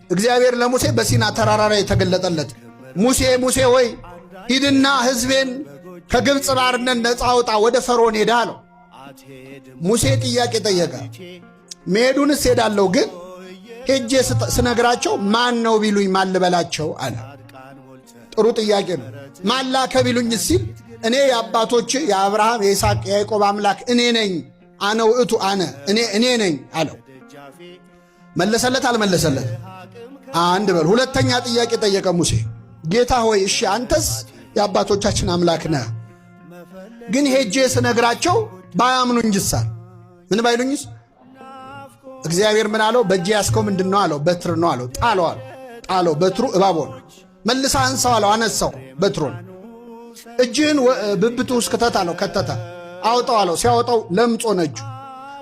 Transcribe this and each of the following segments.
እግዚአብሔር ለሙሴ በሲና ተራራ ላይ የተገለጠለት ሙሴ ሙሴ ሆይ ሂድና ሕዝቤን ከግብፅ ባርነት ነፃ አውጣ ወደ ፈርዖን ሄዳ አለው። ሙሴ ጥያቄ ጠየቀ። መሄዱንስ ሄዳለሁ፣ ግን ሄጄ ስነግራቸው ማን ነው ቢሉኝ ማን ልበላቸው አለ። ጥሩ ጥያቄ ነው። ማን ላከ ቢሉኝ ሲል እኔ የአባቶች የአብርሃም የይስሐቅ የያዕቆብ አምላክ እኔ ነኝ፣ አነ ውእቱ አነ እኔ ነኝ አለው። መለሰለት አልመለሰለት? አንድ በል። ሁለተኛ ጥያቄ ጠየቀ ሙሴ። ጌታ ሆይ እሺ አንተስ የአባቶቻችን አምላክ ነህ፣ ግን ሄጄ ስነግራቸው ባያምኑኝሳ? ምን ባይሉኝስ? እግዚአብሔር ምን አለው? በእጄ ያስከው ምንድን ነው አለው። በትር ነው አለው። ጣለው አለው። ጣለው። በትሩ እባብ ሆነ። መልሳ አንሳው አለው። አነሳው በትሩን። እጅህን ብብቱ ውስጥ ክተት አለው። ከተተ። አውጣው አለው። ሲያወጣው ለምጾ ነጁ።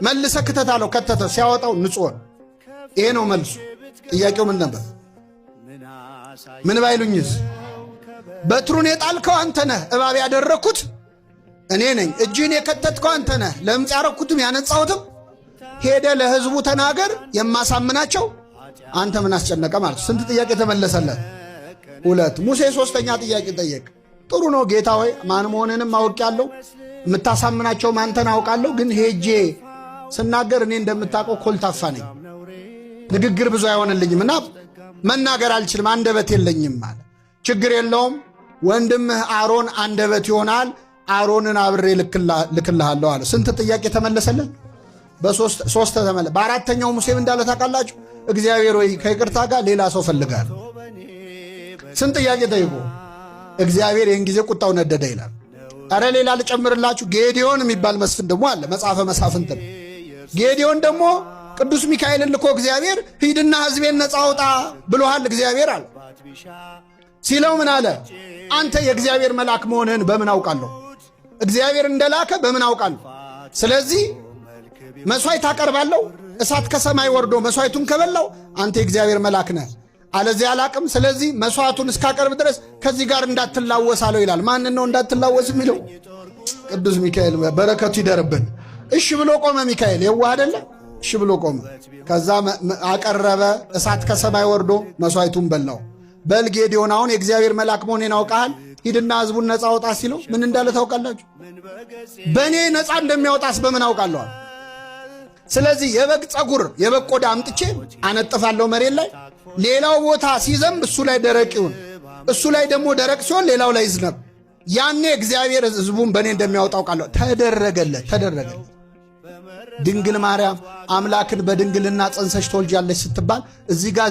መልሰ ክተት አለው። ከተተ። ሲያወጣው ንጹህ። ይሄ ነው መልሱ። ጥያቄው ምን ነበር? ምን ባይሉኝስ? በትሩን የጣልከው አንተ ነህ፣ እባብ ያደረኩት እኔ ነኝ። እጅህን የከተትከው አንተ ነህ፣ ለምጽ ያረኩትም ያነጻሁትም። ሄደ ለሕዝቡ ተናገር የማሳምናቸው። አንተ ምን አስጨነቀ ማለት። ስንት ጥያቄ ተመለሰለት? ሁለት። ሙሴ ሶስተኛ ጥያቄ ጠየቅ። ጥሩ ነው ጌታ ሆይ ማን መሆንንም አውቃለሁ፣ የምታሳምናቸውም አንተን አውቃለሁ፣ ግን ሄጄ ስናገር እኔ እንደምታውቀው ኮልታፋ ነኝ፣ ንግግር ብዙ አይሆንልኝም እና መናገር አልችልም፣ አንደበት የለኝም ማለት። ችግር የለውም ወንድምህ አሮን አንደበት ይሆናል፣ አሮንን አብሬ ልክልሃለሁ አለ። ስንት ጥያቄ ተመለሰለት? በሶስት ተመለሰ። በአራተኛው ሙሴም እንዳለ ታውቃላችሁ? እግዚአብሔር ወይ ከይቅርታ ጋር ሌላ ሰው ፈልጋለሁ። ስንት ጥያቄ ጠይቆ እግዚአብሔር ይህን ጊዜ ቁጣው ነደደ ይላል። አረ ሌላ ልጨምርላችሁ። ጌዲዮን የሚባል መስፍን ደግሞ አለ፣ መጽሐፈ መሳፍንት ነው። ጌዲዮን ደግሞ ቅዱስ ሚካኤልን ልኮ እግዚአብሔር ሂድና ሕዝቤን ነፃ አውጣ ብሎሃል እግዚአብሔር አለ። ሲለው ምን አለ? አንተ የእግዚአብሔር መልአክ መሆንህን በምን አውቃለሁ? እግዚአብሔር እንደላከ በምን አውቃለሁ? ስለዚህ መሥዋዕት አቀርባለሁ፣ እሳት ከሰማይ ወርዶ መሥዋዕቱን ከበላው አንተ የእግዚአብሔር መልአክ ነህ፣ አለዚያ አላቅም። ስለዚህ መሥዋዕቱን እስካቀርብ ድረስ ከዚህ ጋር እንዳትላወስ አለው ይላል። ማንን ነው እንዳትላወስ የሚለው? ቅዱስ ሚካኤል በረከቱ ይደርብን። እሺ ብሎ ቆመ ሚካኤል። የዋህ አይደለ? እሺ ብሎ ቆመ። ከዛ አቀረበ፣ እሳት ከሰማይ ወርዶ መሥዋዕቱን በላው። በል ጌዲዮን አሁን የእግዚአብሔር መልአክ መሆኔን አውቃሃል፣ ሂድና ሕዝቡን ነፃ አውጣ ሲለው ምን እንዳለ ታውቃላችሁ? በእኔ ነፃ እንደሚያወጣስ በምን አውቃለሁ? ስለዚህ የበግ ፀጉር የበግ ቆዳ አምጥቼ አነጥፋለሁ መሬት ላይ፣ ሌላው ቦታ ሲዘንብ እሱ ላይ ደረቅ ይሁን፣ እሱ ላይ ደግሞ ደረቅ ሲሆን ሌላው ላይ ይዝነብ። ያኔ እግዚአብሔር ሕዝቡን በእኔ እንደሚያወጣ አውቃለሁ። ተደረገለት። ድንግል ማርያም አምላክን በድንግልና ጸንሰሽ ትወልጃለሽ ስትባል እዚህ ጋር